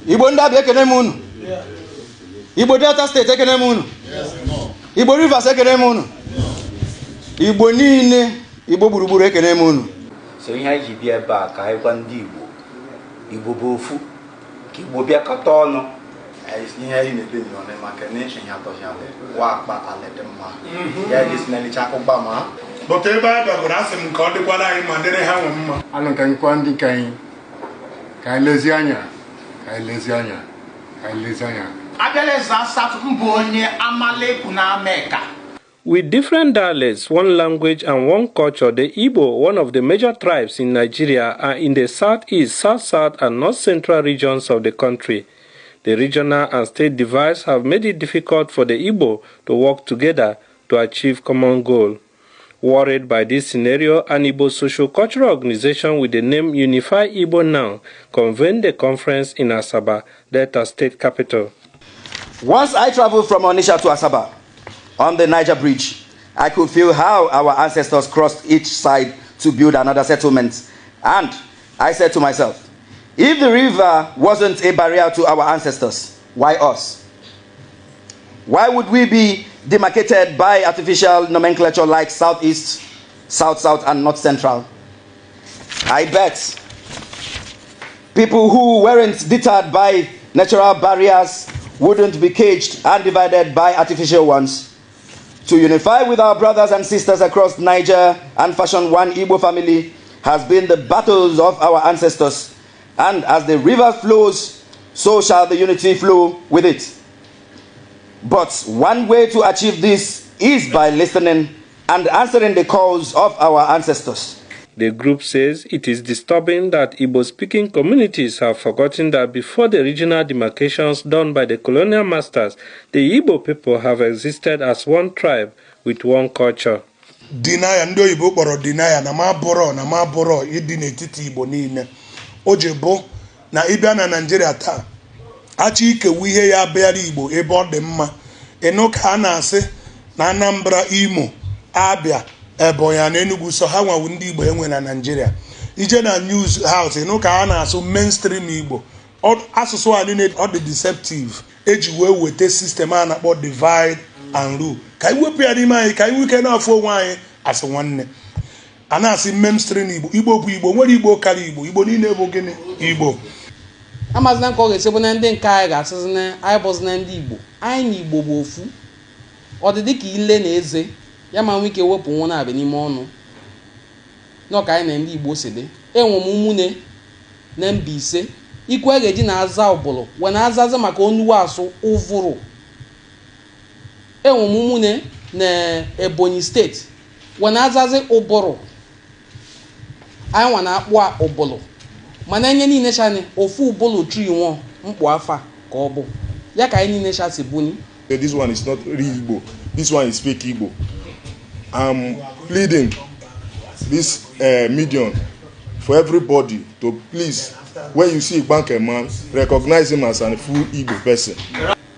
Igbo Ndabi ekene m unu. Igbo Delta State ekene m unu. Igbo Rivers ekene m unu. Igbo niile Igbo gburugburu ekene m unu. So ihe anyị ji bịa ebe a ka anyị gwa ndị Igbo Igbo bụ ofu ka Igbo bịakọta ọnụ. Ihe anyị na-ebe n'ọnụ maka na eche ihe atọghị alị wa akpa alị dị mma. Ya dị si na nịcha akụkpa ma. But ebe a bịagoro asị m ka ọ dịkwara anyị ma dịrị ha nwe mma. Anụ ka nkwa ndị ka anyị lezi anya. With different dialects, one language and one culture, the Igbo, one of the major tribes in Nigeria, are in the southeast, south-south and north-central regions of the country. The regional and state divides have made it difficult for the Igbo to work together to achieve common goal. Worried by this scenario, an Igbo socio-cultural organization with the name Unify Igbo Now convened a conference in Asaba, Delta State capital. Once I traveled from Onitsha to Asaba on the Niger Bridge, I could feel how our ancestors crossed each side to build another settlement. And I said to myself, if the river wasn't a barrier to our ancestors, why us? Why would we be demarcated by artificial nomenclature like Southeast, South-South, and North-Central? I bet people who weren't deterred by natural barriers wouldn't be caged and divided by artificial ones. To unify with our brothers and sisters across Niger and fashion one Igbo family has been the battles of our ancestors. And as the river flows, so shall the unity flow with it. But one way to achieve this is by listening and answering the calls of our ancestors. The group says it is disturbing that Igbo-speaking communities have forgotten that before the regional demarcations done by the colonial masters, the Igbo people have existed as one tribe with one culture. Deny ndo Igbo kpọrọ deny na ma bụrụ ịdị n'etiti Igbo niile. O je bụ na ịbịa na Nigeria taa achị ikewu ihe ya bịara Igbo ebe ọ dị mma. Eno ka a na-asị na Anambra, Imo, Abia, Ebonyi na Enugu so ha nwawu ndị Igbo enwe na Nigeria. Ije na news house eno ka a na-asụ mainstream Igbo. Asụsụ a niile ọ dị deceptive. Eji wee wete system a na-akpọ divide and rule. Ka iwepụ ya n'ime anyị ka anyị nwike na-afụ onwe anyị asị nwanne. A na-asị mainstream Igbo. Igbo bụ Igbo, nwere Igbo karịa Igbo. Igbo niile bụ gịnị? Igbo. Amazina nke ọ ga-esi bụ na ndị nke anyị ga-asịzi na anyị bụzi na ndị Igbo. Anyị na Igbo bụ ofu. Ọ dị dịka ile na eze ya ma nwee ike wepụ nwa na-abịa n'ime ọnụ. N'ọka anyị na ndị Igbo si dị. Enwe m ụmụnne na Mbaise. Ikwe ga-eji na-aza ụbụrụ wee na-azazi maka onuwe asụ ụvụrụ. Enwe m ụmụnne na Ebonyi steeti wee na-azazi ụbụrụ. Anyị nwa na-akpụ ụbụrụ. Mana enye niile chani ofu ụbụrụ tri nwa mkpụ afa ka ọ bụ. Ya ka anyị niile chasi buni. This one is not real Igbo. This one is fake Igbo. I'm pleading this medium for everybody to please, when you see a banker man, recognize him as a full Igbo person.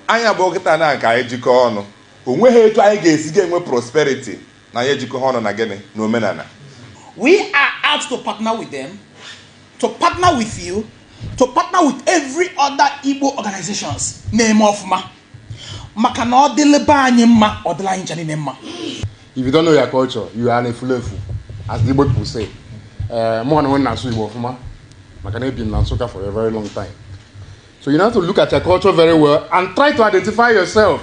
Anya bụ kita na ka anyị jikọọ ọnụ. Onweghị etu anyị ga-esi ga-enwe prosperity na anyị jikọọ ọnụ na gịnị na omenala. We are out to partner with them, to partner with you, to partner with every other Igbo organizations. Name of ma. Maka na ọ dịle ba anyị mma, ọ dịle anyị ncha niile mma. If you don't know your culture, you are an efulefu, as the Igbo people say. More than one Nasu Igbo Fuma, maka na been Nansuka for a very long time. So you have to look at your culture very well and try to identify yourself.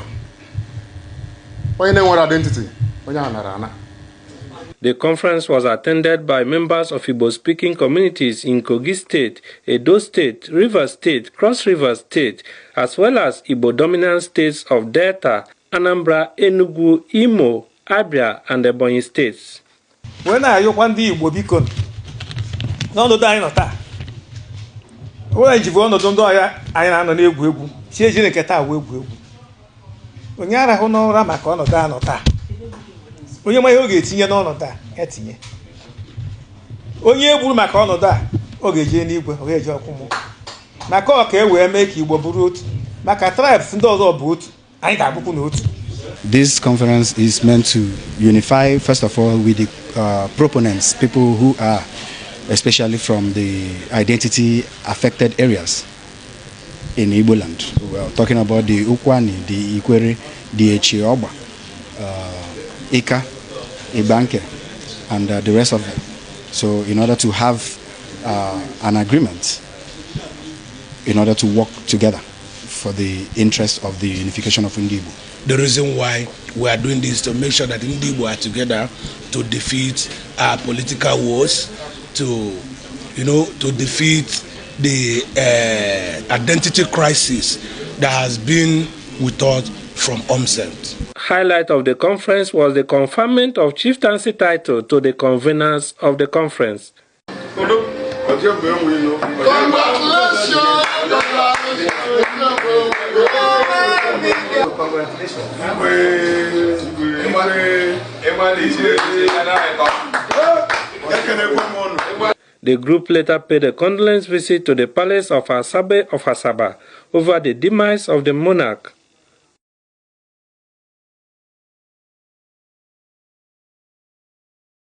Onye na-enwe identity, onye anara. The conference was attended by members of Igbo-speaking communities in Kogi State, Edo State, Rivers State, Cross River State, as well as Igbo-dominant states of Delta, Anambra, Enugu, Imo, Abia, and Ebonyi states. When I look one day, Igbo biko, no die not that. When I give one of them, I am on a web. She is in a cat web. When you are a honor, Ramacon or down or that. Onye ma oge etinye n'ọnọdụ a etinye. Onye egburu maka ọnọdụ a ọ ga-eje n'igwe ọ ga-eje ọkwụmụ. Maka ọ ka e wee mee ka Igbo bụrụ otu. Maka tribes ndị ọzọ bụ otu. Anyị ga-abụkwu n'otu. This conference is meant to unify, first of all, with the proponents, people who are especially from the identity affected areas. in Igbo land. We are talking about the Ukwani, the Ikwere, the Echioba, Ika, Ibanke, and the rest of them. So in order to have an agreement, in order to work together for the interest of the unification of Igbo. The reason why we are doing this to make sure that Igbo are together to defeat our political wars, to defeat the identity crisis that has been with us from onset. Highlight of the conference was the conferment of chieftaincy title to the conveners of the conference. The group later paid a condolence visit to the palace of Asaba over the demise of the monarch.